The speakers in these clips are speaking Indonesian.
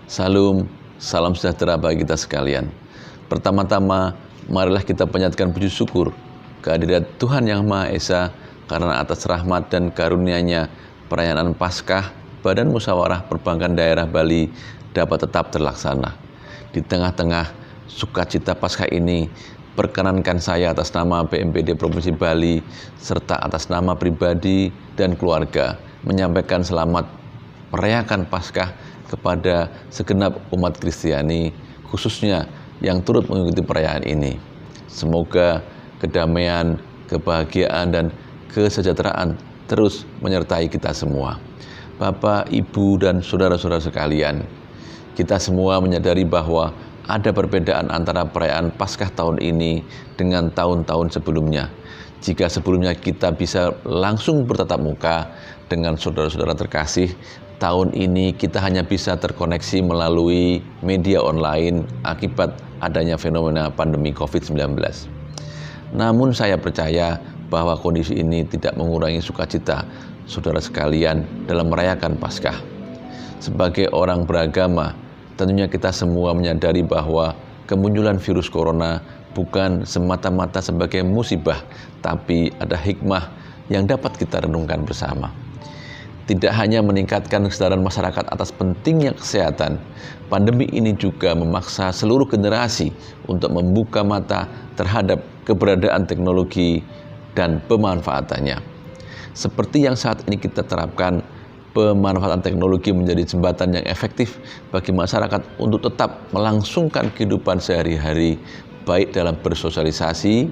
Salam, salam sejahtera bagi kita sekalian. Pertama-tama, marilah kita panjatkan puji syukur kehadirat Tuhan Yang Maha Esa karena atas rahmat dan karunia-Nya perayaan Paskah Badan Musyawarah Perbankan Daerah Bali dapat tetap terlaksana. Di tengah-tengah sukacita Paskah ini, perkenankan saya atas nama BMPD Provinsi Bali serta atas nama pribadi dan keluarga menyampaikan selamat merayakan Paskah kepada segenap umat Kristiani, khususnya yang turut mengikuti perayaan ini. Semoga kedamaian, kebahagiaan, dan kesejahteraan terus menyertai kita semua. Bapak, Ibu, dan saudara-saudara sekalian, kita semua menyadari bahwa ada perbedaan antara perayaan Paskah tahun ini dengan tahun-tahun sebelumnya. Jika sebelumnya kita bisa langsung bertatap muka dengan saudara-saudara terkasih, tahun ini kita hanya bisa terkoneksi melalui media online akibat adanya fenomena pandemi COVID-19. Namun saya percaya bahwa kondisi ini tidak mengurangi sukacita saudara sekalian dalam merayakan Paskah. Sebagai orang beragama, tentunya kita semua menyadari bahwa kemunculan virus corona bukan semata-mata sebagai musibah, tapi ada hikmah yang dapat kita renungkan bersama. Tidak hanya meningkatkan kesadaran masyarakat atas pentingnya kesehatan, pandemi ini juga memaksa seluruh generasi untuk membuka mata terhadap keberadaan teknologi dan pemanfaatannya. Seperti yang saat ini kita terapkan, pemanfaatan teknologi menjadi jembatan yang efektif bagi masyarakat untuk tetap melangsungkan kehidupan sehari-hari, baik dalam bersosialisasi,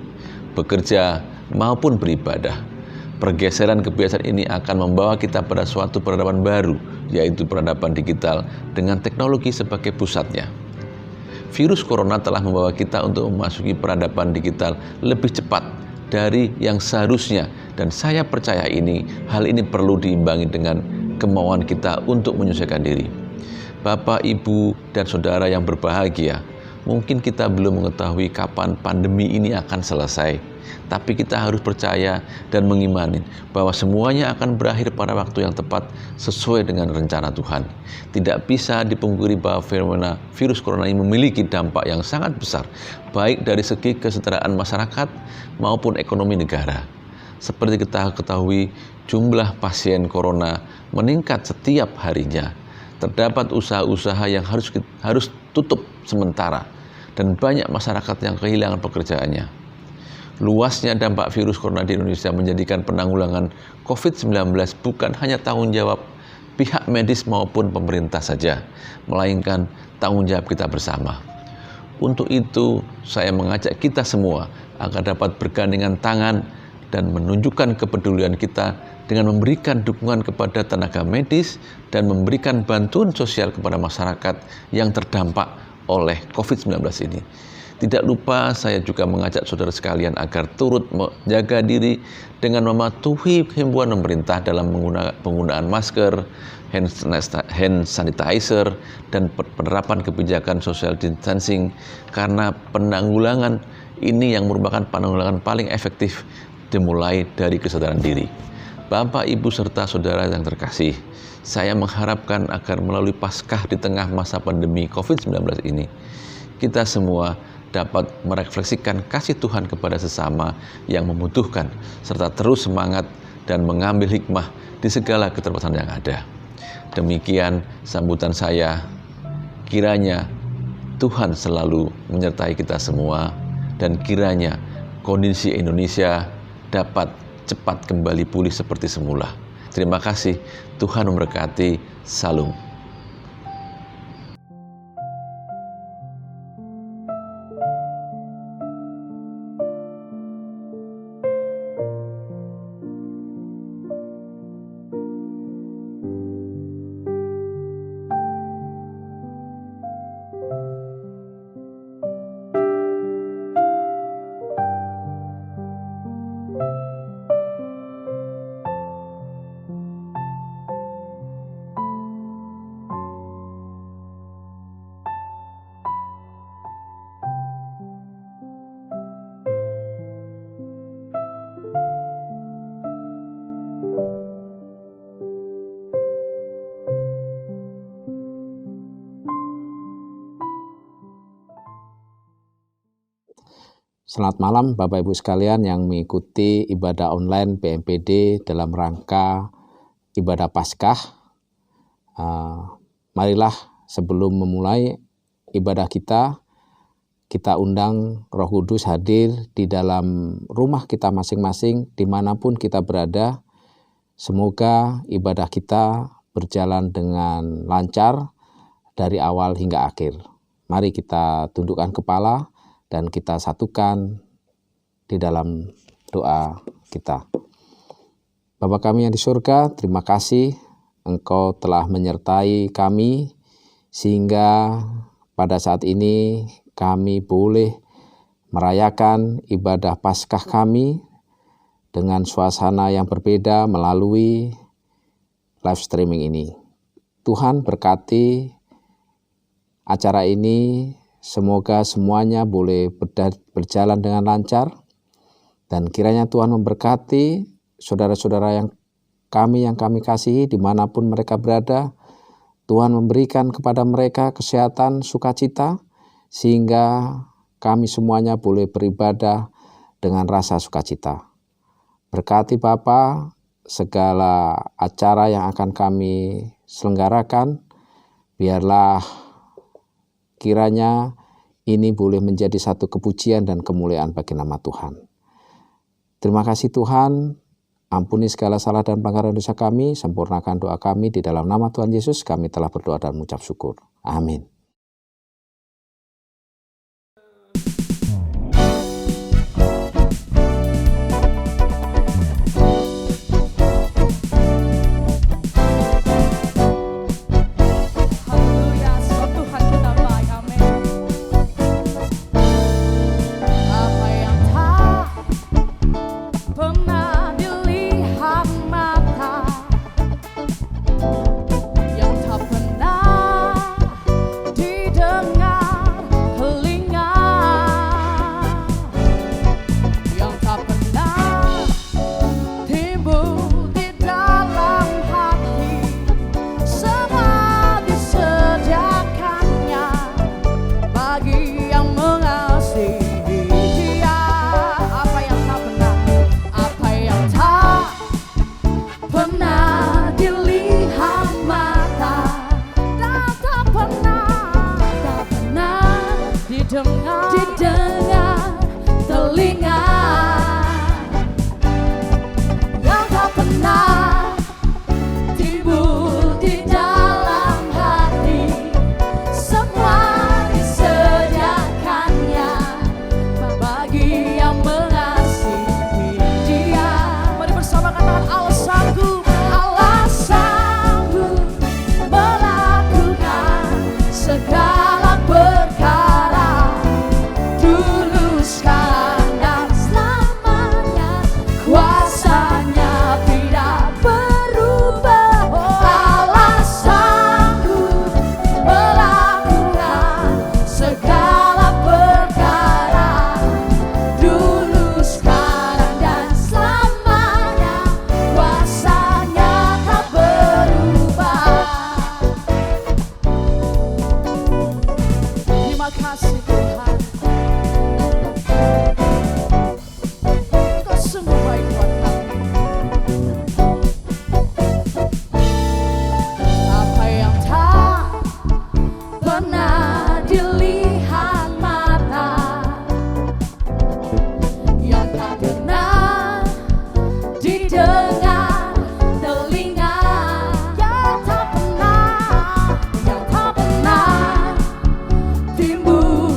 bekerja, maupun beribadah. Pergeseran kebiasaan ini akan membawa kita pada suatu peradaban baru, yaitu peradaban digital dengan teknologi sebagai pusatnya. Virus corona telah membawa kita untuk memasuki peradaban digital lebih cepat dari yang seharusnya, dan saya percaya hal ini perlu diimbangi dengan kemauan kita untuk menyesuaikan diri. Bapak, Ibu, dan saudara yang berbahagia, mungkin kita belum mengetahui kapan pandemi ini akan selesai, tapi kita harus percaya dan mengimani bahwa semuanya akan berakhir pada waktu yang tepat sesuai dengan rencana Tuhan. Tidak bisa dipungkiri bahwa fenomena virus corona ini memiliki dampak yang sangat besar, baik dari segi kesejahteraan masyarakat maupun ekonomi negara. Seperti kita ketahui, jumlah pasien corona meningkat setiap harinya. Terdapat usaha-usaha yang harus tutup sementara, dan banyak masyarakat yang kehilangan pekerjaannya. Luasnya dampak virus corona di Indonesia menjadikan penanggulangan COVID-19 bukan hanya tanggung jawab pihak medis maupun pemerintah saja, melainkan tanggung jawab kita bersama. Untuk itu, saya mengajak kita semua agar dapat bergandengan tangan dan menunjukkan kepedulian kita dengan memberikan dukungan kepada tenaga medis dan memberikan bantuan sosial kepada masyarakat yang terdampak oleh COVID-19 ini. Tidak lupa saya juga mengajak saudara sekalian agar turut menjaga diri dengan mematuhi himbauan pemerintah dalam penggunaan masker, hand sanitizer, dan penerapan kebijakan social distancing, karena penanggulangan ini yang merupakan penanggulangan paling efektif dimulai dari kesadaran diri. Bapak, Ibu, serta saudara yang terkasih, saya mengharapkan agar melalui Paskah di tengah masa pandemi COVID-19 ini, kita semua dapat merefleksikan kasih Tuhan kepada sesama yang membutuhkan, serta terus semangat dan mengambil hikmah di segala keterbatasan yang ada. Demikian sambutan saya. Kiranya Tuhan selalu menyertai kita semua, dan kiranya kondisi Indonesia dapat cepat kembali pulih seperti semula. Terima kasih. Tuhan memberkati. Salam. Selamat malam Bapak Ibu sekalian yang mengikuti ibadah online BMPD dalam rangka ibadah Paskah. Marilah sebelum memulai ibadah kita undang Roh Kudus hadir di dalam rumah kita masing-masing dimanapun kita berada. Semoga ibadah kita berjalan dengan lancar dari awal hingga akhir. Mari kita tundukkan kepala dan kita satukan di dalam doa kita. Bapa kami yang di surga, terima kasih Engkau telah menyertai kami sehingga pada saat ini kami boleh merayakan ibadah Paskah kami dengan suasana yang berbeda melalui live streaming ini. Tuhan berkati acara ini, semoga semuanya boleh berjalan dengan lancar, dan kiranya Tuhan memberkati saudara-saudara yang kami kasihi dimanapun mereka berada. Tuhan memberikan kepada mereka kesehatan, sukacita, sehingga kami semuanya boleh beribadah dengan rasa sukacita. Berkati Bapa segala acara yang akan kami selenggarakan, biarlah kiranya ini boleh menjadi satu kepujian dan kemuliaan bagi nama Tuhan. Terima kasih Tuhan, ampuni segala salah dan pelanggaran dosa kami, sempurnakan doa kami di dalam nama Tuhan Yesus, kami telah berdoa dan mengucap syukur. Amin. Timbul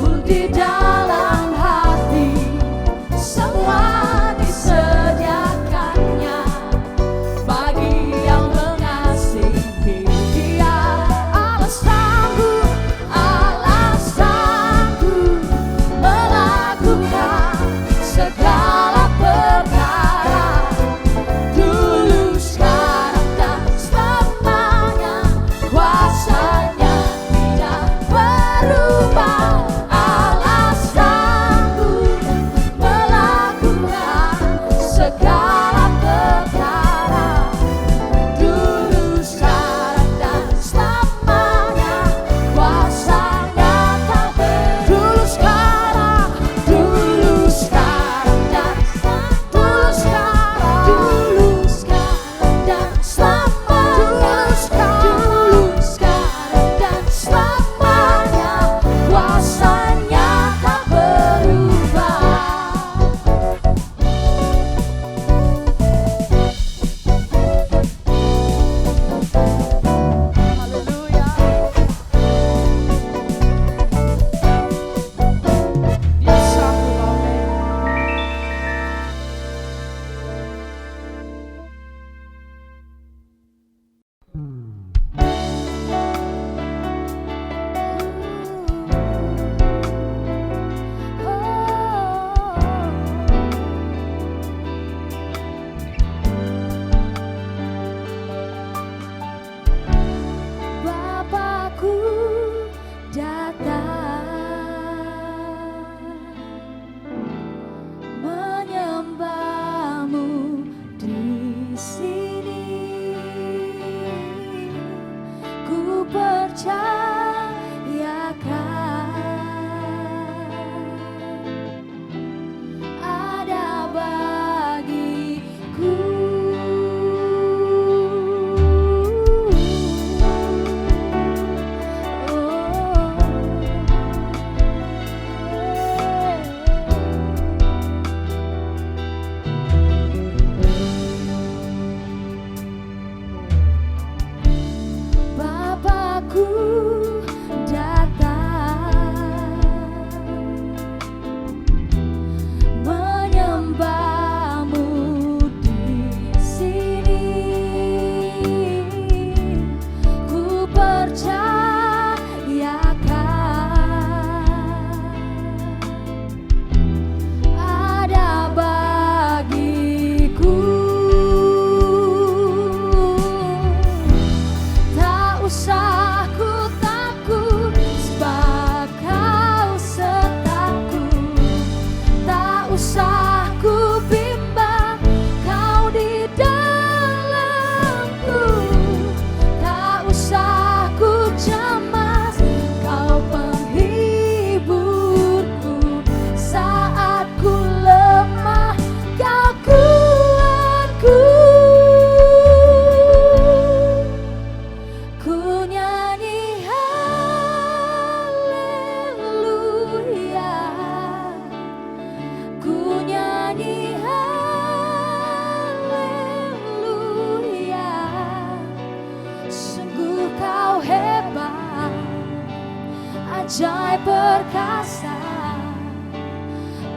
ajaib perkasa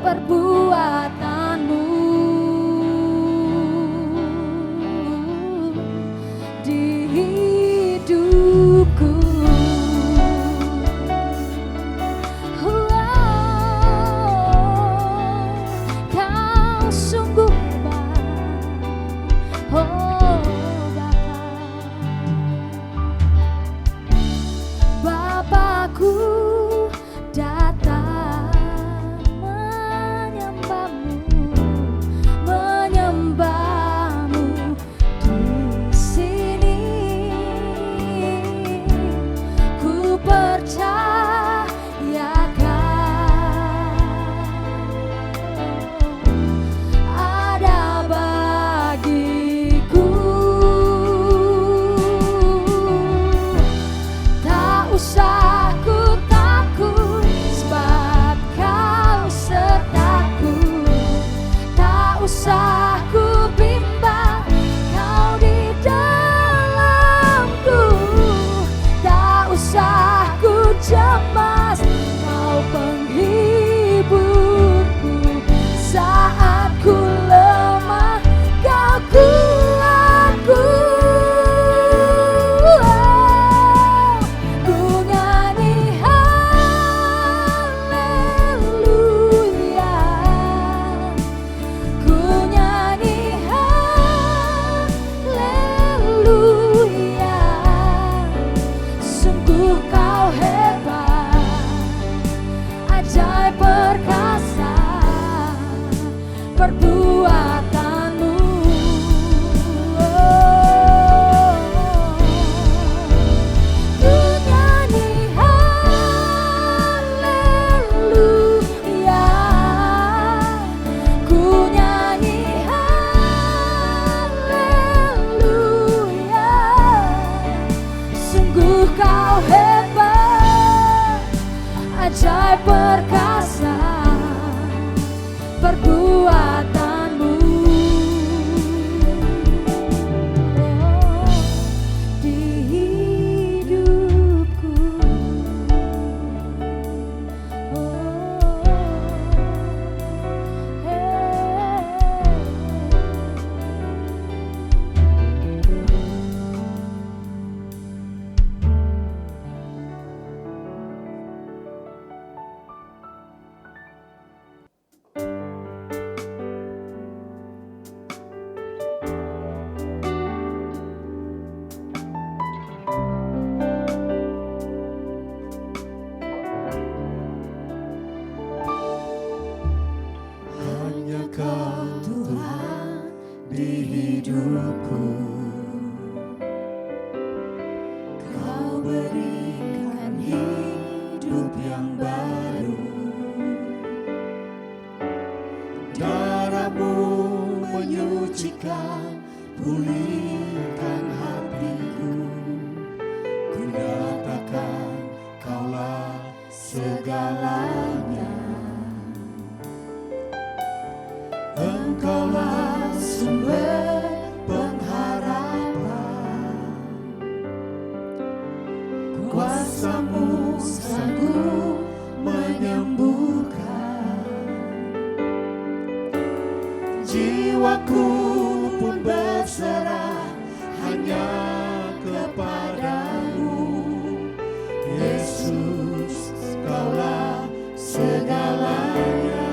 perbuatanmu di hidupku. Kau sungguh baik, oh Bapakku datang menyembahmu di sini. Ku percayakan ada bagiku. Tak usah ku takut sebab kau sertaku. Tak usah ku bimbang, kau di dalamku. Tak usah ku cemas, kau penghiburku. Saat ku lemah, kau kuatku. Ku nyanyi haleluya, ku nyanyi haleluya. Sungguh kau hebat, ajaib perkasa perbuatanmu. Ku nyanyi haleluya, ku nyanyi haleluya. Sungguh kau hebat, ajaib perkasa perbuatanmu. Di hidupku. Hanya Kau Tuhan di hidupku. Kau berikan hidup yang baru. Darah-Mu menyucikan, pulihkan hatiku. Ku nyatakan Kaulah segalanya. Engkaulah sumber pengharapan. Kuasa-Mu sanggup menyembuhkan. Jiwaku pun berserah hanya kepadamu. Yesus, Kaulah segalanya.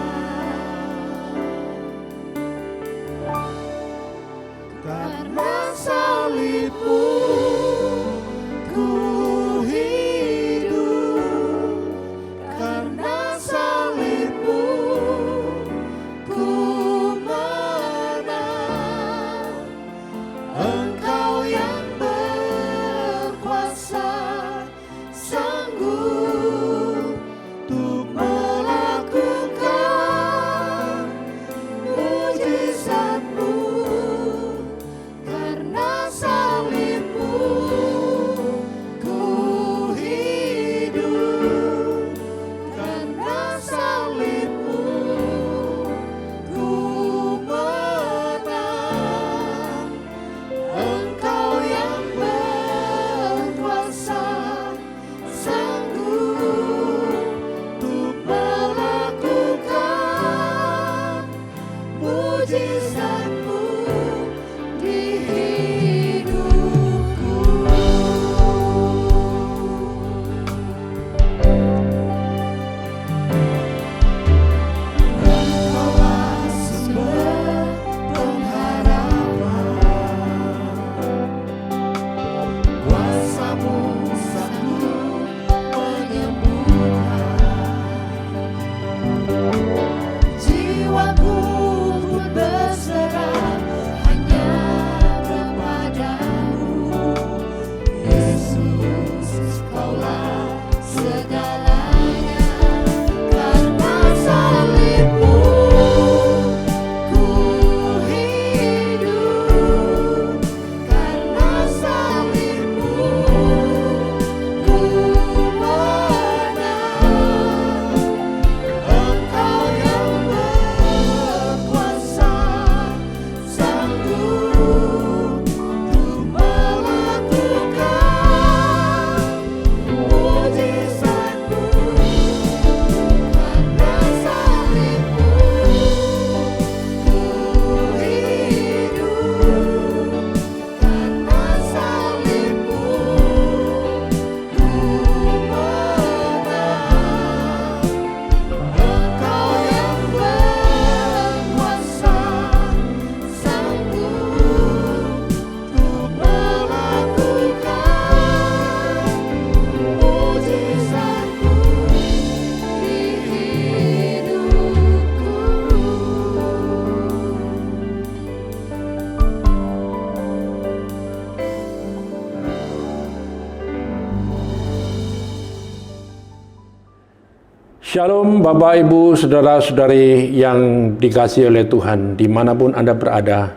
Shalom Bapak Ibu Saudara-saudari yang dikasihi oleh Tuhan, dimanapun Anda berada.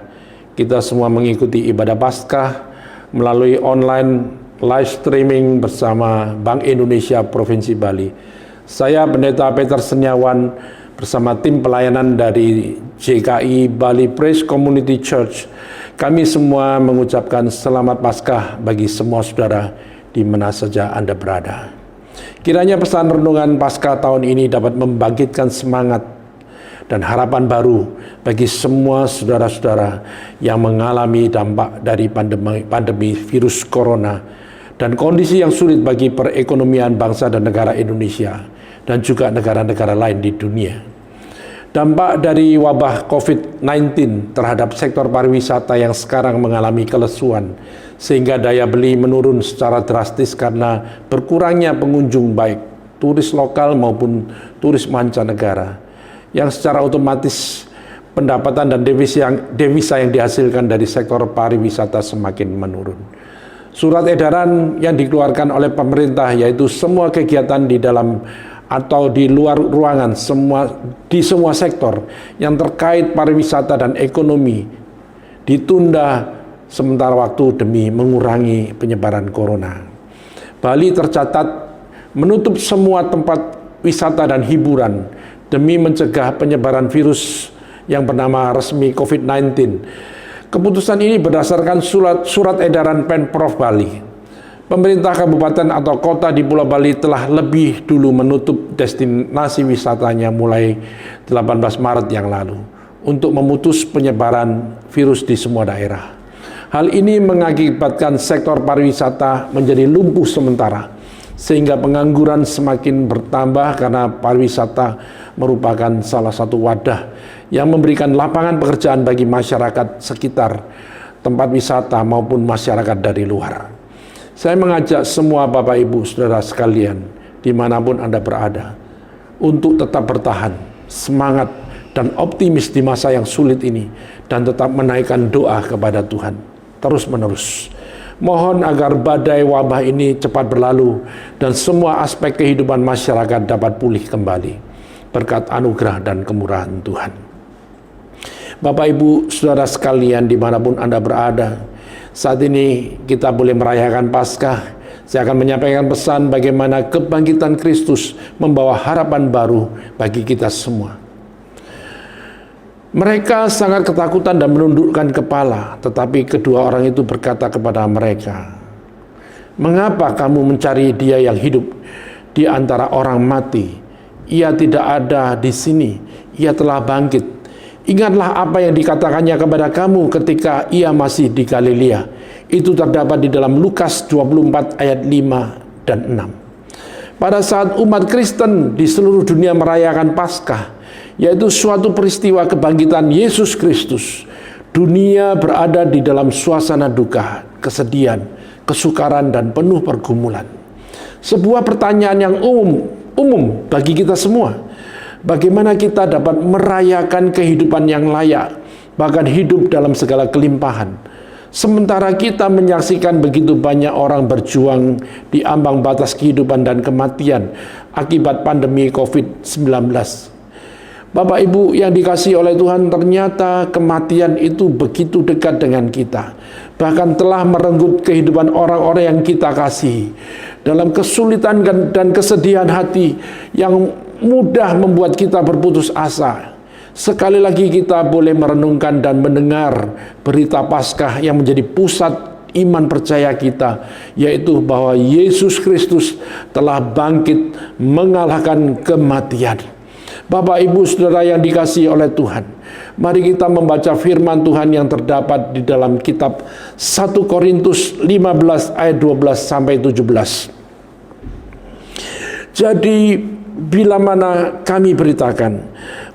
Kita semua mengikuti ibadah Paskah melalui online live streaming bersama Bank Indonesia Provinsi Bali. Saya Pendeta Peter Seniawan bersama tim pelayanan dari JKI Bali Praise Community Church. Kami semua mengucapkan selamat Paskah bagi semua saudara di mana saja Anda berada. Kiranya pesan renungan Paskah tahun ini dapat membangkitkan semangat dan harapan baru bagi semua saudara-saudara yang mengalami dampak dari pandemi virus corona dan kondisi yang sulit bagi perekonomian bangsa dan negara Indonesia dan juga negara-negara lain di dunia. Dampak dari wabah COVID-19 terhadap sektor pariwisata yang sekarang mengalami kelesuan sehingga daya beli menurun secara drastis karena berkurangnya pengunjung baik turis lokal maupun turis mancanegara yang secara otomatis pendapatan dan devisa yang dihasilkan dari sektor pariwisata semakin menurun. Surat edaran yang dikeluarkan oleh pemerintah yaitu semua kegiatan di dalam atau di luar ruangan di semua sektor yang terkait pariwisata dan ekonomi ditunda sementara waktu demi mengurangi penyebaran corona. Bali tercatat menutup semua tempat wisata dan hiburan demi mencegah penyebaran virus yang bernama resmi COVID-19. Keputusan ini berdasarkan surat edaran Pemprov Bali. Pemerintah kabupaten atau kota di Pulau Bali telah lebih dulu menutup destinasi wisatanya mulai 18 Maret yang lalu untuk memutus penyebaran virus di semua daerah. Hal ini mengakibatkan sektor pariwisata menjadi lumpuh sementara, sehingga pengangguran semakin bertambah karena pariwisata merupakan salah satu wadah yang memberikan lapangan pekerjaan bagi masyarakat sekitar tempat wisata maupun masyarakat dari luar. Saya mengajak semua Bapak Ibu Saudara sekalian dimanapun Anda berada untuk tetap bertahan, semangat dan optimis di masa yang sulit ini dan tetap menaikkan doa kepada Tuhan terus menerus. Mohon agar badai wabah ini cepat berlalu dan semua aspek kehidupan masyarakat dapat pulih kembali berkat anugerah dan kemurahan Tuhan. Bapak Ibu Saudara sekalian dimanapun Anda berada, saat ini kita boleh merayakan Paskah. Saya akan menyampaikan pesan bagaimana kebangkitan Kristus membawa harapan baru bagi kita semua. Mereka sangat ketakutan dan menundukkan kepala, tetapi kedua orang itu berkata kepada mereka, "Mengapa kamu mencari Dia yang hidup di antara orang mati? Ia tidak ada di sini, Ia telah bangkit. Ingatlah apa yang dikatakannya kepada kamu ketika Ia masih di Galilea." Itu terdapat di dalam Lukas 24 ayat 5 dan 6. Pada saat umat Kristen di seluruh dunia merayakan Paskah, yaitu suatu peristiwa kebangkitan Yesus Kristus, dunia berada di dalam suasana duka, kesedihan, kesukaran, dan penuh pergumulan. Sebuah pertanyaan yang umum bagi kita semua. Bagaimana kita dapat merayakan kehidupan yang layak, bahkan hidup dalam segala kelimpahan, sementara kita menyaksikan begitu banyak orang berjuang di ambang batas kehidupan dan kematian akibat pandemi COVID-19. Bapak Ibu yang dikasihi oleh Tuhan, ternyata kematian itu begitu dekat dengan kita, bahkan telah merenggut kehidupan orang-orang yang kita kasihi. Dalam kesulitan dan kesedihan hati yang mudah membuat kita berputus asa, sekali lagi kita boleh merenungkan dan mendengar berita Paskah yang menjadi pusat iman percaya kita, yaitu bahwa Yesus Kristus telah bangkit mengalahkan kematian. Bapak Ibu Saudara yang dikasihi oleh Tuhan, mari kita membaca firman Tuhan yang terdapat di dalam kitab 1 Korintus 15 ayat 12 sampai 17. Jadi bila mana kami beritakan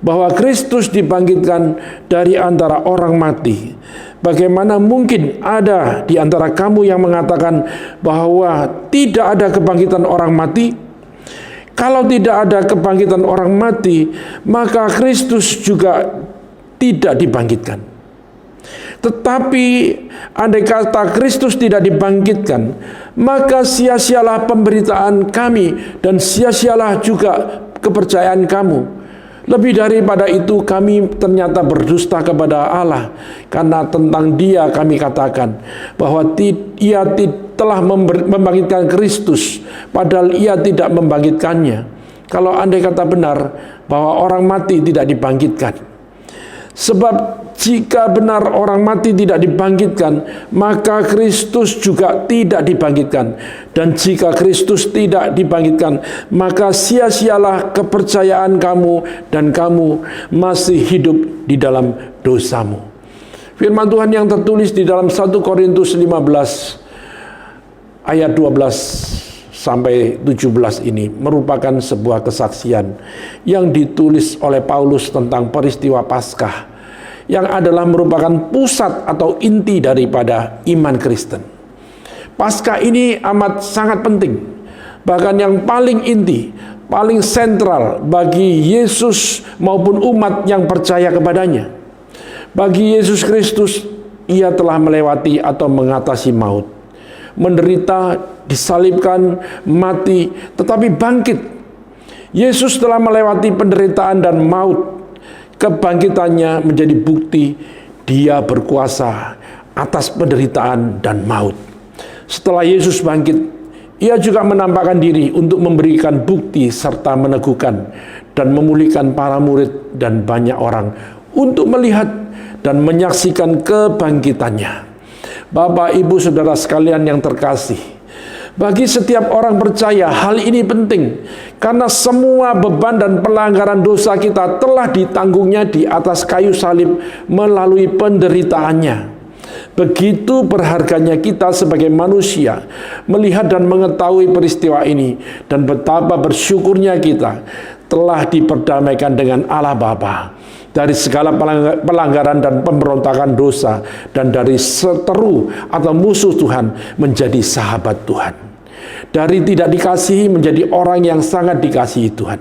bahwa Kristus dibangkitkan dari antara orang mati, bagaimana mungkin ada di antara kamu yang mengatakan bahwa tidak ada kebangkitan orang mati? Kalau tidak ada kebangkitan orang mati, maka Kristus juga tidak dibangkitkan. Tetapi andai kata Kristus tidak dibangkitkan, maka sia-sialah pemberitaan kami dan sia-sialah juga kepercayaan kamu. Lebih daripada itu, kami ternyata berdusta kepada Allah, karena tentang Dia kami katakan bahwa Ia telah membangkitkan Kristus, padahal Ia tidak membangkitkannya. Kalau andai kata benar bahwa orang mati tidak dibangkitkan. Sebab jika benar orang mati tidak dibangkitkan, maka Kristus juga tidak dibangkitkan. Dan jika Kristus tidak dibangkitkan, maka sia-sialah kepercayaan kamu dan kamu masih hidup di dalam dosamu. Firman Tuhan yang tertulis di dalam 1 Korintus 15 ayat 12 sampai 17 ini merupakan sebuah kesaksian yang ditulis oleh Paulus tentang peristiwa Paskah, yang adalah merupakan pusat atau inti daripada iman Kristen. Paskah ini amat sangat penting, bahkan yang paling inti, paling sentral bagi Yesus maupun umat yang percaya kepadanya. Bagi Yesus Kristus, Ia telah melewati atau mengatasi maut, menderita, disalibkan, mati, tetapi bangkit. Yesus telah melewati penderitaan dan maut. Kebangkitannya menjadi bukti Dia berkuasa atas penderitaan dan maut. Setelah Yesus bangkit, Ia juga menampakkan diri untuk memberikan bukti serta meneguhkan dan memulihkan para murid dan banyak orang untuk melihat dan menyaksikan kebangkitannya. Bapak, Ibu, Saudara sekalian yang terkasih, bagi setiap orang percaya hal ini penting, karena semua beban dan pelanggaran dosa kita telah ditanggungnya di atas kayu salib melalui penderitaannya. Begitu berharganya kita sebagai manusia melihat dan mengetahui peristiwa ini, dan betapa bersyukurnya kita telah diperdamaikan dengan Allah Bapa dari segala pelanggaran dan pemberontakan dosa, dan dari seteru atau musuh Tuhan menjadi sahabat Tuhan. Dari tidak dikasihi menjadi orang yang sangat dikasihi Tuhan.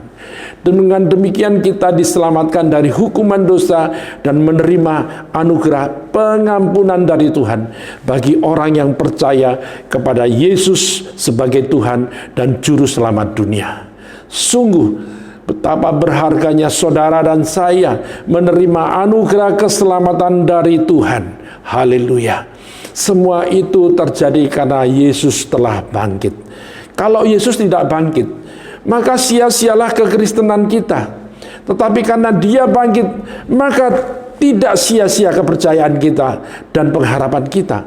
Dengan demikian kita diselamatkan dari hukuman dosa dan menerima anugerah pengampunan dari Tuhan bagi orang yang percaya kepada Yesus sebagai Tuhan dan Juru Selamat dunia. Sungguh betapa berharganya saudara dan saya menerima anugerah keselamatan dari Tuhan. Haleluya. Semua itu terjadi karena Yesus telah bangkit. Kalau Yesus tidak bangkit, maka sia-sialah kekristenan kita. Tetapi karena Dia bangkit, maka tidak sia-sia kepercayaan kita dan pengharapan kita.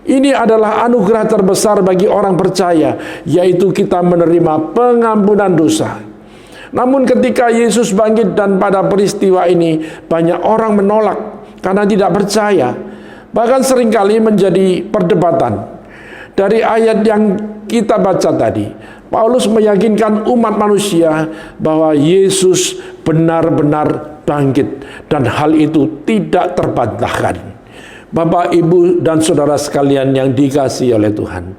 Ini adalah anugerah terbesar bagi orang percaya, yaitu kita menerima pengampunan dosa. Namun ketika Yesus bangkit dan pada peristiwa ini banyak orang menolak karena tidak percaya. Bahkan seringkali menjadi perdebatan. Dari ayat yang kita baca tadi, Paulus meyakinkan umat manusia bahwa Yesus benar-benar bangkit, dan hal itu tidak terbantahkan. Bapak, Ibu, dan saudara sekalian yang dikasihi oleh Tuhan,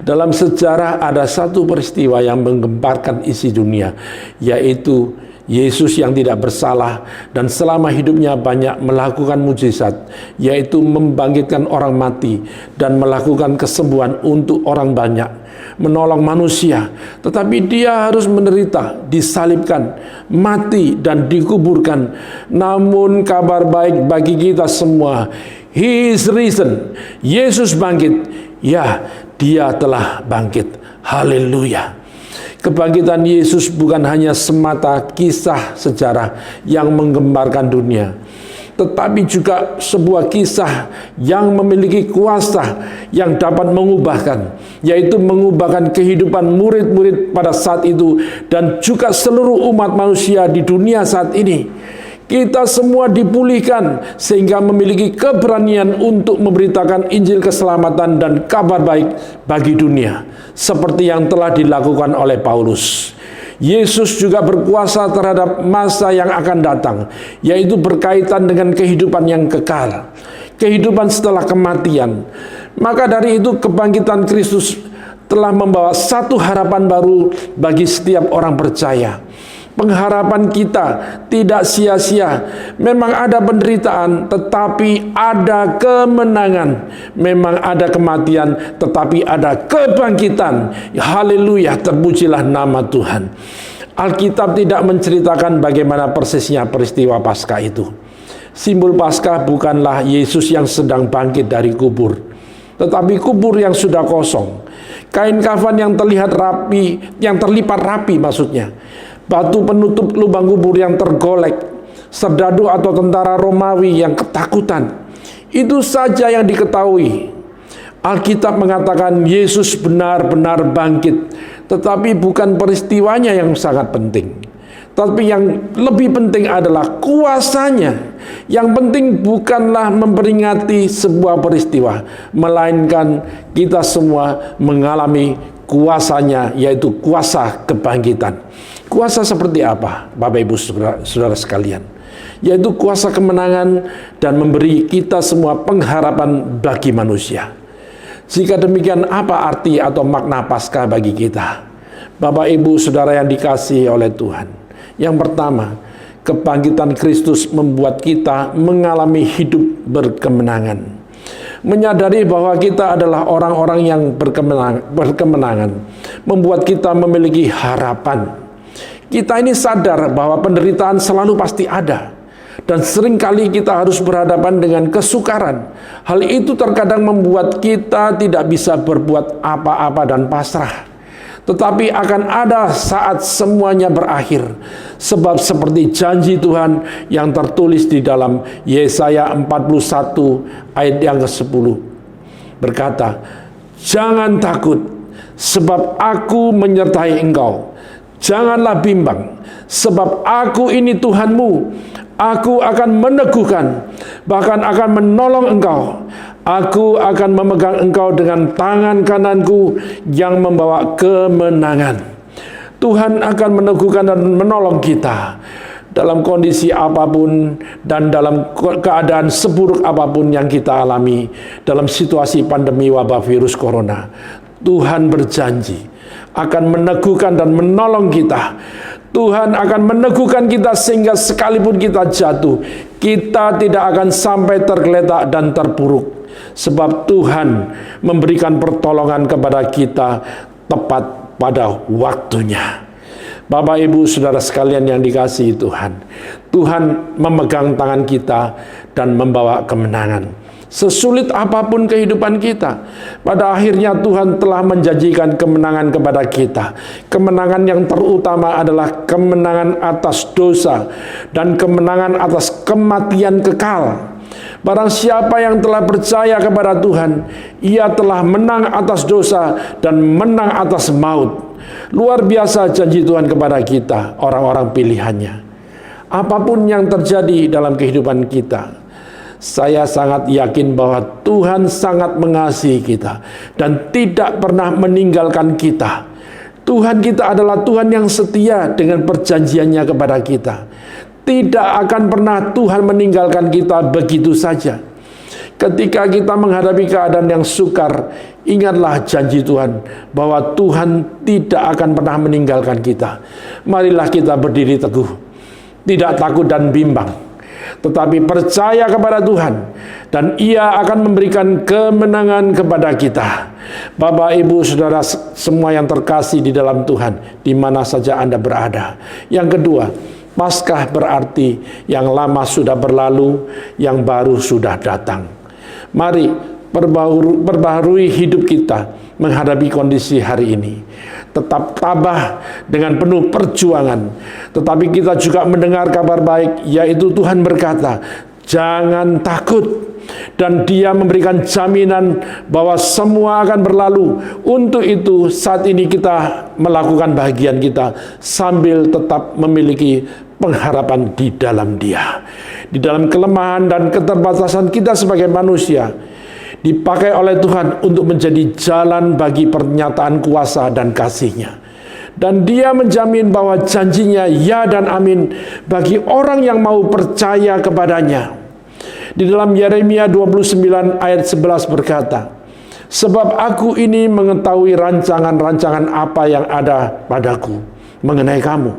dalam sejarah ada satu peristiwa yang menggemparkan isi dunia, yaitu Yesus yang tidak bersalah dan selama hidupnya banyak melakukan mujizat, yaitu membangkitkan orang mati dan melakukan kesembuhan untuk orang banyak, menolong manusia. Tetapi Dia harus menderita, disalibkan, mati, dan dikuburkan. Namun kabar baik bagi kita semua, He is risen. Yesus bangkit. Ya, Dia telah bangkit. Haleluya. Kebangkitan Yesus bukan hanya semata kisah sejarah yang menggemparkan dunia, tetapi juga sebuah kisah yang memiliki kuasa yang dapat mengubahkan, yaitu mengubahkan kehidupan murid-murid pada saat itu dan juga seluruh umat manusia di dunia saat ini. Kita semua dipulihkan sehingga memiliki keberanian untuk memberitakan Injil keselamatan dan kabar baik bagi dunia, seperti yang telah dilakukan oleh Paulus. Yesus juga berkuasa terhadap masa yang akan datang, yaitu berkaitan dengan kehidupan yang kekal, kehidupan setelah kematian. Maka dari itu kebangkitan Kristus telah membawa satu harapan baru bagi setiap orang percaya. Pengharapan kita tidak sia-sia. Memang ada penderitaan, tetapi ada kemenangan. Memang ada kematian, tetapi ada kebangkitan. Haleluya, terpujilah nama Tuhan. Alkitab tidak menceritakan bagaimana persisnya peristiwa Paskah itu. Simbol Paskah bukanlah Yesus yang sedang bangkit dari kubur, tetapi kubur yang sudah kosong. Kain kafan yang terlihat rapi, yang terlipat rapi maksudnya. Batu penutup lubang kubur yang tergolek. Serdadu atau tentara Romawi yang ketakutan. Itu saja yang diketahui. Alkitab mengatakan Yesus benar-benar bangkit, tetapi bukan peristiwanya yang sangat penting. Tapi yang lebih penting adalah kuasanya. Yang penting bukanlah memperingati sebuah peristiwa, melainkan kita semua mengalami kuasanya, yaitu kuasa kebangkitan. Kuasa seperti apa, Bapak Ibu Saudara sekalian? Yaitu kuasa kemenangan dan memberi kita semua pengharapan bagi manusia. Jika demikian, apa arti atau makna Paskah bagi kita? Bapak Ibu Saudara yang dikasihi oleh Tuhan. Yang pertama, kebangkitan Kristus membuat kita mengalami hidup berkemenangan. Menyadari bahwa kita adalah orang-orang yang berkemenangan, membuat kita memiliki harapan. Kita ini sadar bahwa penderitaan selalu pasti ada, dan seringkali kita harus berhadapan dengan kesukaran. Hal itu terkadang membuat kita tidak bisa berbuat apa-apa dan pasrah. Tetapi akan ada saat semuanya berakhir, sebab seperti janji Tuhan yang tertulis di dalam Yesaya 41 ayat yang ke-10 berkata, "Jangan takut, sebab aku menyertai engkau. Janganlah bimbang, sebab aku ini Tuhanmu. Aku akan meneguhkan, bahkan akan menolong engkau. Aku akan memegang engkau dengan tangan kananku yang membawa kemenangan." Tuhan akan meneguhkan dan menolong kita dalam kondisi apapun dan dalam keadaan seburuk apapun yang kita alami dalam situasi pandemi wabah virus corona. Tuhan berjanji akan meneguhkan dan menolong kita. Tuhan akan meneguhkan kita sehingga sekalipun kita jatuh, kita tidak akan sampai tergeletak dan terpuruk. Sebab Tuhan memberikan pertolongan kepada kita tepat pada waktunya. Bapak Ibu Saudara sekalian yang dikasihi Tuhan, Tuhan memegang tangan kita dan membawa kemenangan. Sesulit apapun kehidupan kita, pada akhirnya Tuhan telah menjanjikan kemenangan kepada kita. Kemenangan yang terutama adalah kemenangan atas dosa dan kemenangan atas kematian kekal. Barang siapa yang telah percaya kepada Tuhan, ia telah menang atas dosa dan menang atas maut. Luar biasa janji Tuhan kepada kita, orang-orang pilihannya. Apapun yang terjadi dalam kehidupan kita, saya sangat yakin bahwa Tuhan sangat mengasihi kita dan tidak pernah meninggalkan kita. Tuhan kita adalah Tuhan yang setia dengan perjanjiannya kepada kita. Tidak akan pernah Tuhan meninggalkan kita begitu saja. Ketika kita menghadapi keadaan yang sukar, ingatlah janji Tuhan bahwa Tuhan tidak akan pernah meninggalkan kita. Marilah kita berdiri teguh, tidak takut dan bimbang, tetapi percaya kepada Tuhan, dan Ia akan memberikan kemenangan kepada kita. Bapak, Ibu, Saudara semua yang terkasih di dalam Tuhan, di mana saja Anda berada. Yang kedua, Paskah berarti yang lama sudah berlalu, yang baru sudah datang. Mari perbaharui hidup kita menghadapi kondisi hari ini. Tetap tabah dengan penuh perjuangan. Tetapi kita juga mendengar kabar baik, yaitu Tuhan berkata, jangan takut. Dan Dia memberikan jaminan bahwa semua akan berlalu. Untuk itu saat ini kita melakukan bagian kita sambil tetap memiliki pengharapan di dalam Dia. Di dalam kelemahan dan keterbatasan kita sebagai manusia, dipakai oleh Tuhan untuk menjadi jalan bagi pernyataan kuasa dan kasih-Nya. Dan Dia menjamin bahwa janjinya ya dan amin bagi orang yang mau percaya kepadanya. Di dalam Yeremia 29 ayat 11 berkata, sebab aku ini mengetahui rancangan-rancangan apa yang ada padaku mengenai kamu.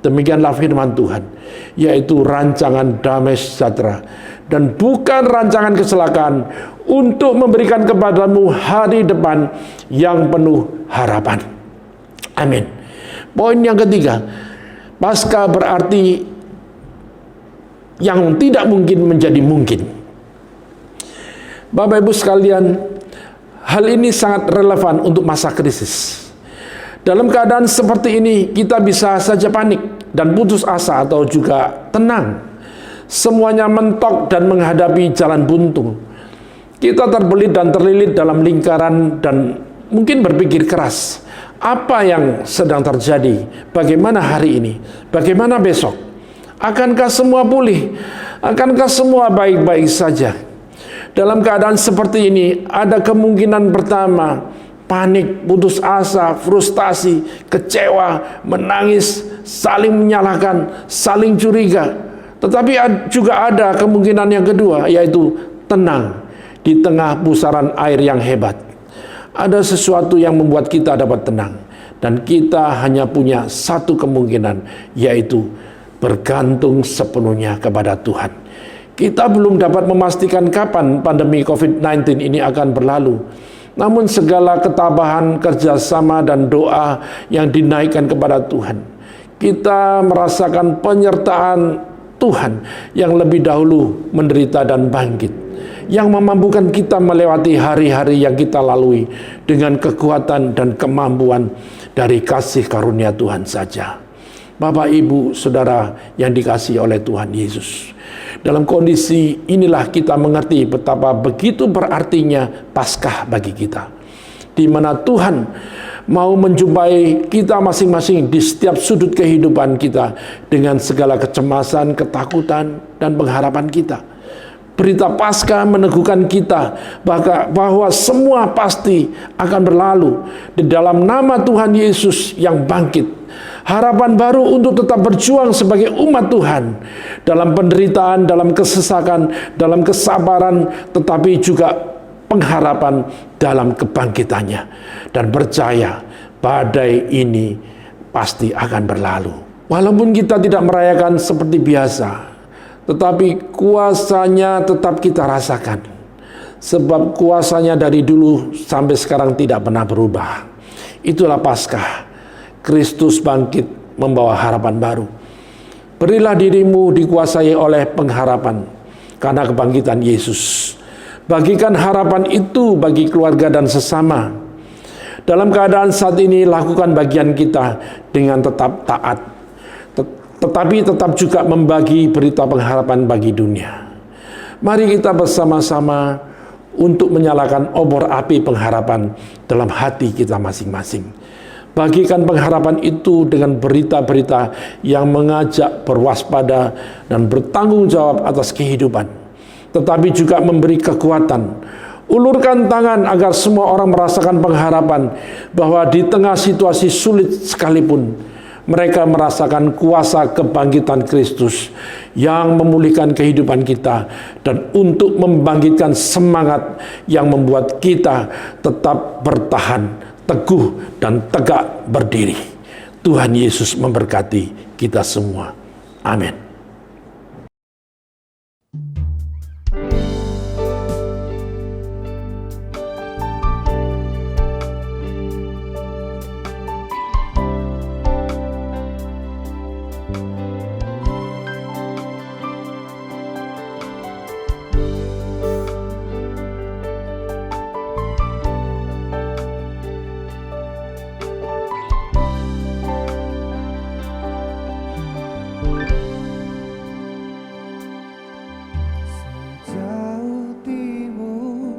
Demikianlah firman Tuhan, yaitu rancangan damai sejahtera dan bukan rancangan kecelakaan, untuk memberikan kepadamu hari depan yang penuh harapan. Amin. Poin yang ketiga, Paskah berarti yang tidak mungkin menjadi mungkin. Bapak Ibu sekalian, hal ini sangat relevan untuk masa krisis. Dalam keadaan seperti ini, kita bisa saja panik dan putus asa atau juga tenang. Semuanya mentok dan menghadapi jalan buntu. Kita terbelit dan terlilit dalam lingkaran dan mungkin berpikir keras. Apa yang sedang terjadi? Bagaimana hari ini? Bagaimana besok? Akankah semua pulih? Akankah semua baik-baik saja? Dalam keadaan seperti ini, ada kemungkinan pertama, panik, putus asa, frustasi, kecewa, menangis, saling menyalahkan, saling curiga. Tetapi juga ada kemungkinan yang kedua, yaitu tenang di tengah pusaran air yang hebat. Ada sesuatu yang membuat kita dapat tenang, dan kita hanya punya satu kemungkinan, yaitu bergantung sepenuhnya kepada Tuhan. Kita belum dapat memastikan kapan pandemi COVID-19 ini akan berlalu. Namun segala ketabahan, kerjasama, dan doa yang dinaikkan kepada Tuhan, kita merasakan penyertaan Tuhan yang lebih dahulu menderita dan bangkit, yang memampukan kita melewati hari-hari yang kita lalui dengan kekuatan dan kemampuan dari kasih karunia Tuhan saja. Bapak, Ibu, Saudara yang dikasihi oleh Tuhan Yesus, dalam kondisi inilah kita mengerti betapa begitu berartinya Paskah bagi kita, di mana Tuhan mau menjumpai kita masing-masing di setiap sudut kehidupan kita dengan segala kecemasan, ketakutan, dan pengharapan kita. Berita Paskah meneguhkan kita bahwa semua pasti akan berlalu di dalam nama Tuhan Yesus yang bangkit. Harapan baru untuk tetap berjuang sebagai umat Tuhan dalam penderitaan, dalam kesesakan, dalam kesabaran, tetapi juga pengharapan dalam kebangkitannya. Dan percaya badai ini pasti akan berlalu. Walaupun kita tidak merayakan seperti biasa, tetapi kuasanya tetap kita rasakan. Sebab kuasanya dari dulu sampai sekarang tidak pernah berubah. Itulah Paskah. Kristus bangkit membawa harapan baru. Berilah dirimu dikuasai oleh pengharapan karena kebangkitan Yesus. Bagikan harapan itu bagi keluarga dan sesama. Dalam keadaan saat ini, lakukan bagian kita dengan tetap taat, tetapi tetap juga membagi berita pengharapan bagi dunia. Mari kita bersama-sama untuk menyalakan obor api pengharapan dalam hati kita masing-masing. Bagikan pengharapan itu dengan berita-berita yang mengajak berwaspada dan bertanggung jawab atas kehidupan, tetapi juga memberi kekuatan. Ulurkan tangan agar semua orang merasakan pengharapan bahwa di tengah situasi sulit sekalipun, mereka merasakan kuasa kebangkitan Kristus yang memulihkan kehidupan kita dan untuk membangkitkan semangat yang membuat kita tetap bertahan, teguh dan tegak berdiri. Tuhan Yesus memberkati kita semua. Amin. Jauh timur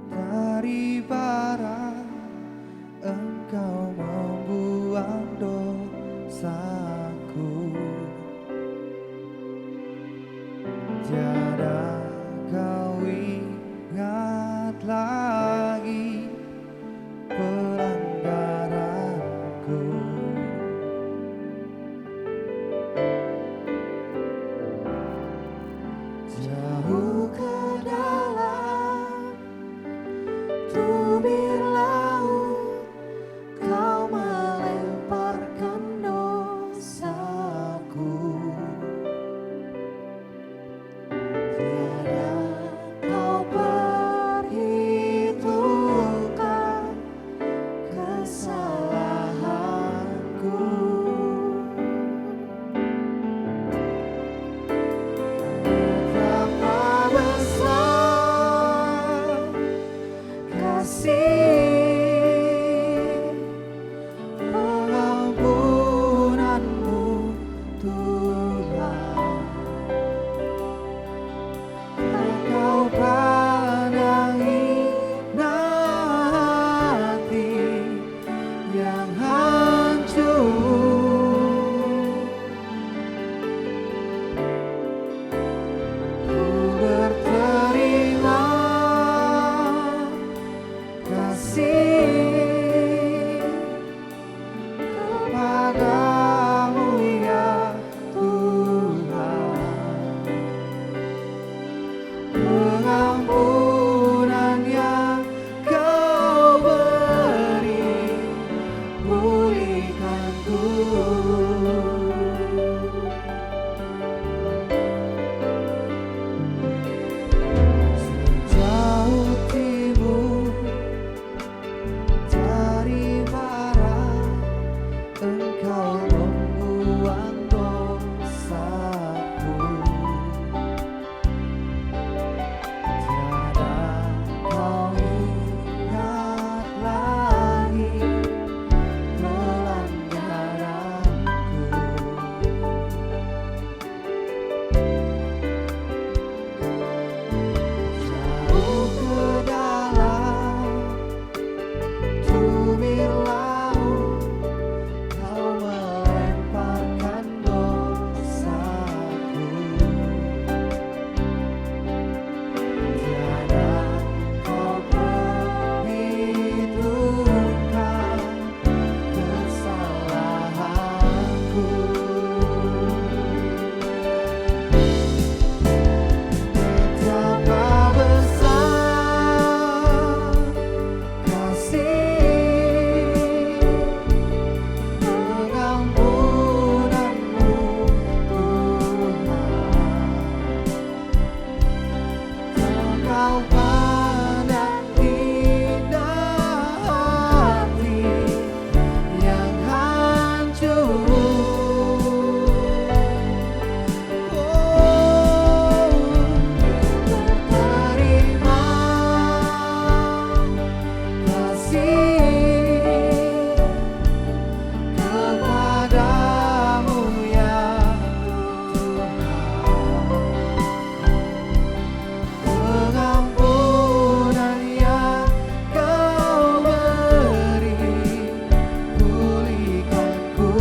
dari barat, Engkau membuang dosaku. Tiada kau ingat lagi pelanggaranku. Jauh ke dalam tubir laut, Kau melemparkan dosaku. Sejauh timur dari barat, Engkau membuang dosaku. Tiada kau ingat lagi pelanggaranku. Jauh ke dalam tumir laut, Kau melemparkan dosaku. Tiada kau perhitungkan kesalahanku. Betapa besar kasih pengampunanmu, Tuhan. Engkau pandang indah hati yang hancur. Terima kasih kepadamu ya Tuhan. Pengampunan yang Kau beri, pulihkanku.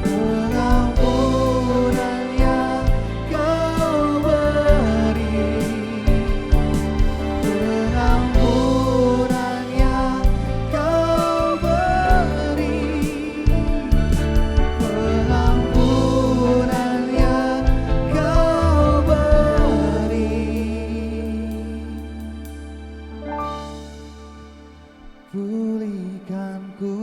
Pengampunan yang Kau beri, pengampunan yang Kau beri, pengampunan yang Kau beri, pulihkanku.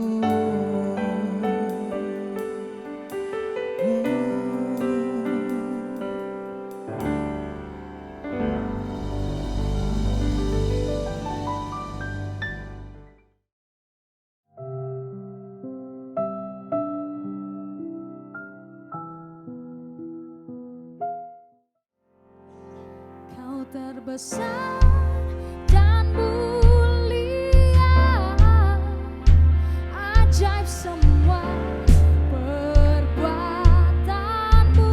Kau terbesar dan mulia, ajaib semua perbuatanmu.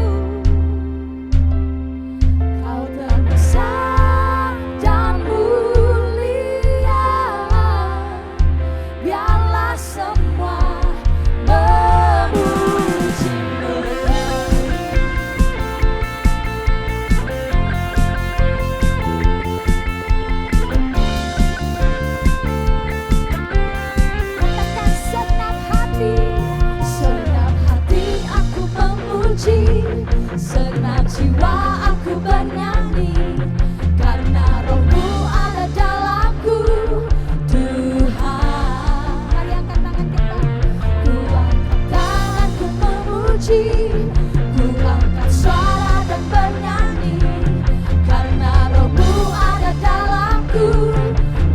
Kau terbesar dan mulia, biarlah semua memuji-Mu. Katakan senap hati aku memuji, senap jiwa aku bernyanyi, karena Roh-Mu ada dalamku, Tuhan. Mari angkat tangan kita. Ku angkat tanganku memuji, ku angkat suara dan bernyanyi, karena Roh-Mu ada dalamku,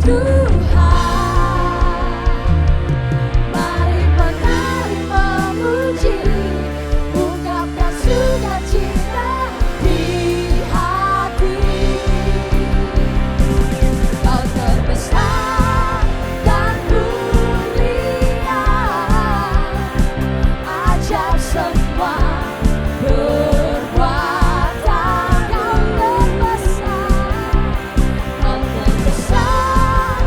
Tuhan. Mari penari memuji, ungkapkan sukacita di hati. Kau terbesar dan mulia, ajaib semua perbuatan. Kau terbesar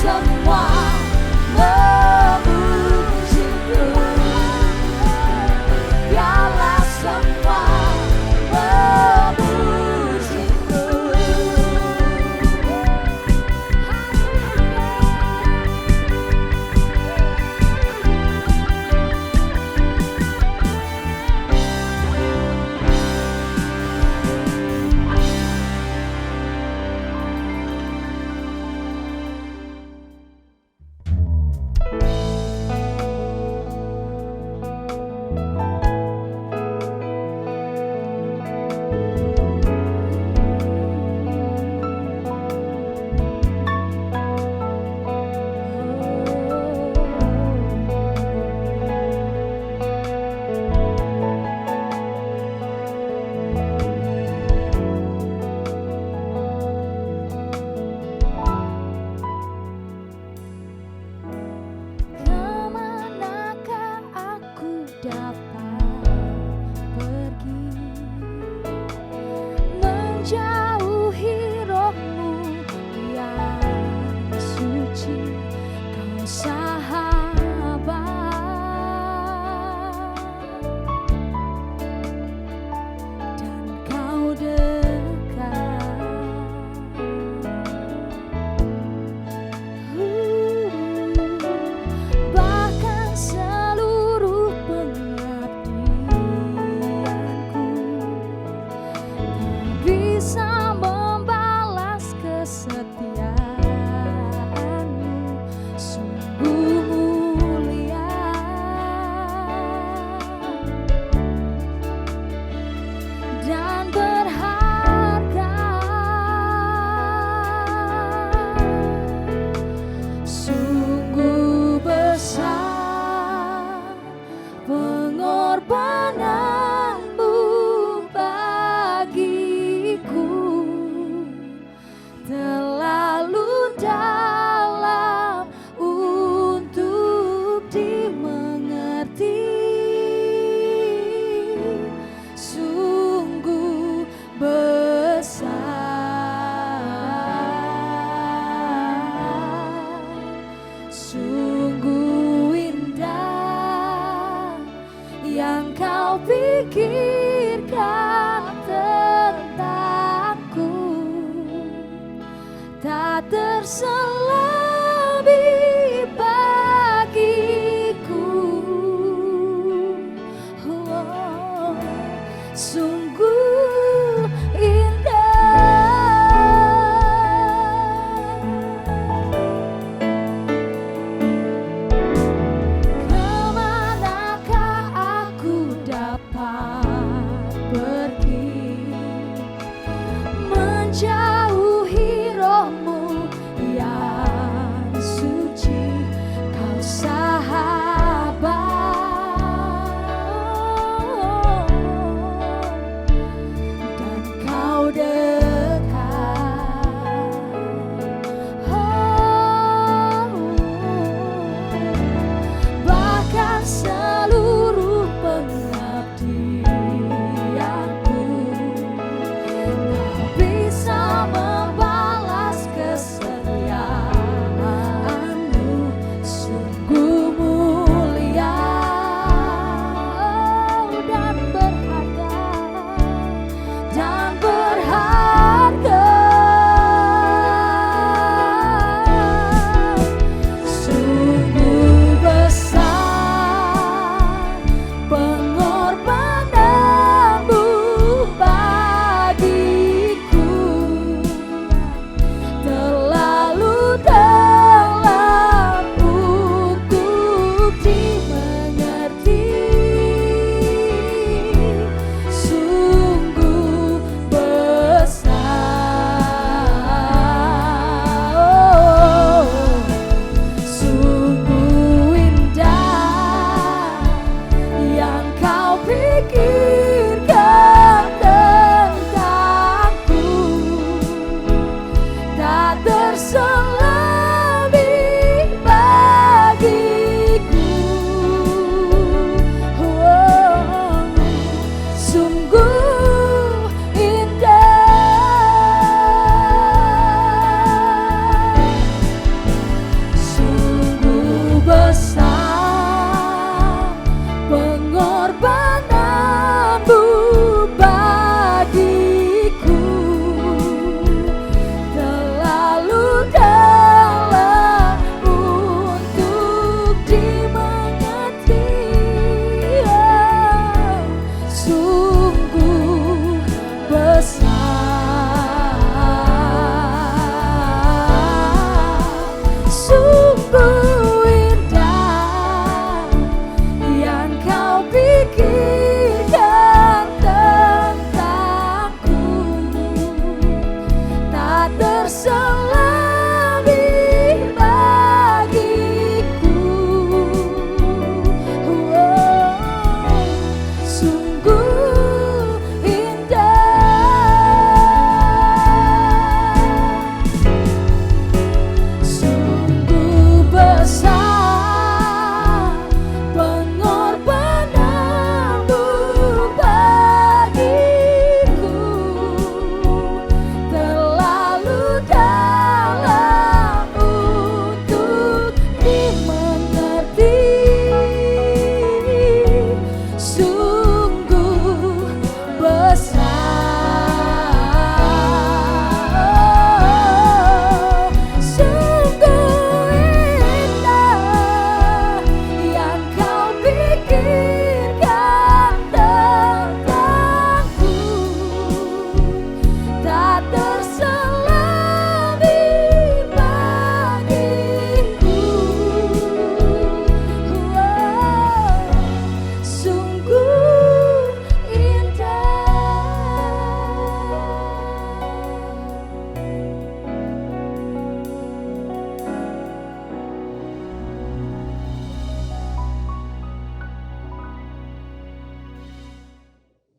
semua memujiku, biarlah semua memujiku. Kemanakah aku dapat pergi, menjauhi rohmu yang suci, kau sahabat, dan kau dekat. Bahkan seluruh pengabdianku tak bisa membalas kesetiaanmu. Sungguh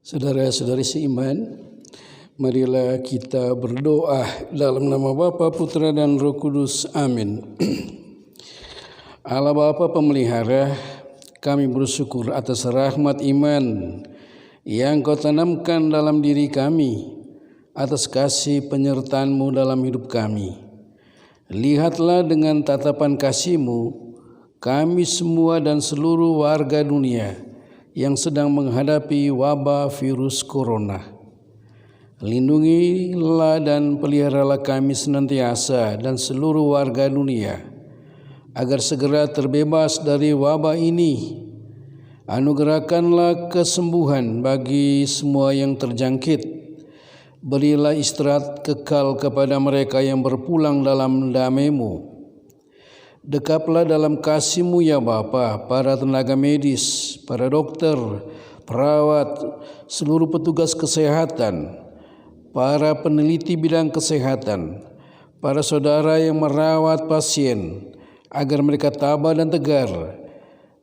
Saudara-saudari seiman, marilah kita berdoa dalam nama Bapa, Putra, dan Roh Kudus. Amin. Allah Bapa pemelihara, kami bersyukur atas rahmat iman yang Kau tanamkan dalam diri kami, atas kasih penyertaan-Mu dalam hidup kami. Lihatlah dengan tatapan kasih-Mu, kami semua dan seluruh warga dunia yang sedang menghadapi wabah virus corona. Lindungilah dan peliharalah kami senantiasa dan seluruh warga dunia, agar segera terbebas dari wabah ini. Anugerahkanlah kesembuhan bagi semua yang terjangkit. Berilah istirahat kekal kepada mereka yang berpulang dalam damai-Mu. Dekaplah dalam kasih-Mu ya Bapa, para tenaga medis, para dokter, perawat, seluruh petugas kesehatan, para peneliti bidang kesehatan, para saudara yang merawat pasien, agar mereka tabah dan tegar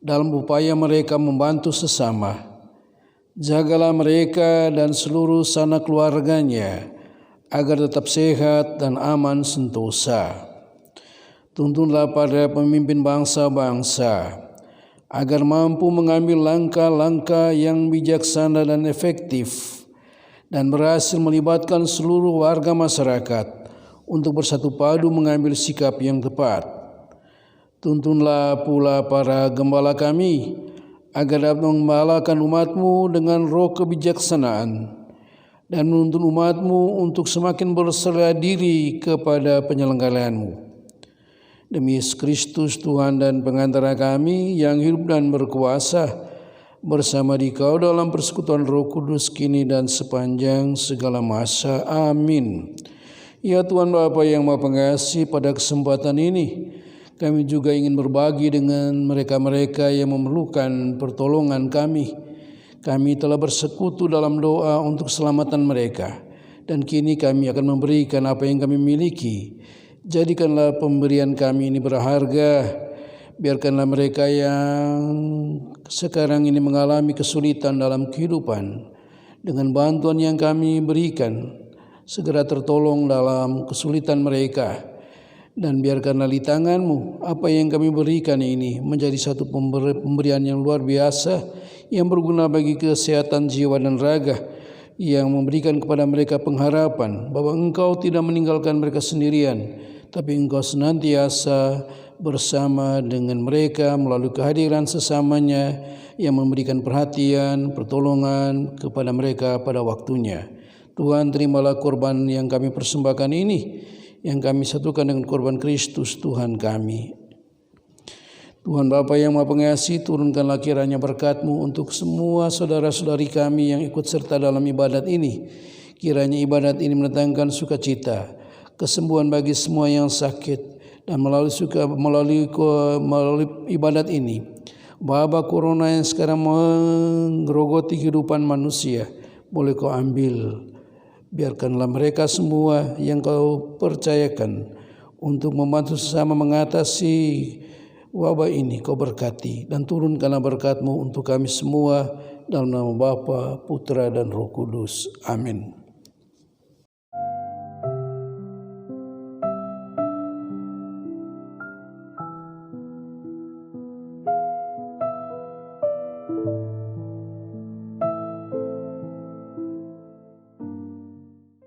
dalam upaya mereka membantu sesama. Jagalah mereka dan seluruh sanak keluarganya, agar tetap sehat dan aman sentosa. Tuntunlah pada pemimpin bangsa-bangsa, agar mampu mengambil langkah-langkah yang bijaksana dan efektif, dan berhasil melibatkan seluruh warga masyarakat untuk bersatu padu mengambil sikap yang tepat. Tuntunlah pula para gembala kami, agar dapat mengembalakan umat-Mu dengan roh kebijaksanaan, dan menuntun umat-Mu untuk semakin berserah diri kepada penyelenggaraan-Mu. Demi Yesus Kristus, Tuhan dan pengantara kami yang hidup dan berkuasa bersama Dikau dalam persekutuan Roh Kudus kini dan sepanjang segala masa. Amin. Ya Tuhan Bapa yang Maha Pengasih, pada kesempatan ini kami juga ingin berbagi dengan mereka-mereka yang memerlukan pertolongan kami. Kami telah bersekutu dalam doa untuk keselamatan mereka, dan kini kami akan memberikan apa yang kami miliki. Jadikanlah pemberian kami ini berharga. Biarkanlah mereka yang sekarang ini mengalami kesulitan dalam kehidupan, dengan bantuan yang kami berikan, segera tertolong dalam kesulitan mereka. Dan biarkanlah di tangan-Mu apa yang kami berikan ini menjadi satu pemberian yang luar biasa, yang berguna bagi kesehatan jiwa dan raga, yang memberikan kepada mereka pengharapan bahwa Engkau tidak meninggalkan mereka sendirian, tapi Engkau senantiasa bersama dengan mereka melalui kehadiran sesamanya yang memberikan perhatian, pertolongan kepada mereka pada waktunya. Tuhan, terimalah korban yang kami persembahkan ini, yang kami satukan dengan korban Kristus Tuhan kami. Tuhan Bapa yang Maha Pengasih, turunkanlah kiranya berkat-Mu untuk semua saudara-saudari kami yang ikut serta dalam ibadat ini. Kiranya ibadat ini mendatangkan sukacita, kesembuhan bagi semua yang sakit, dan melalui ibadat ini wabah corona yang sekarang menggerogoti kehidupan manusia boleh Kau ambil. Biarkanlah mereka semua yang Kau percayakan untuk membantu sesama mengatasi wabah ini Kau berkati, dan turunkanlah berkat-Mu untuk kami semua dalam nama Bapa, Putra, dan Roh Kudus. Amin.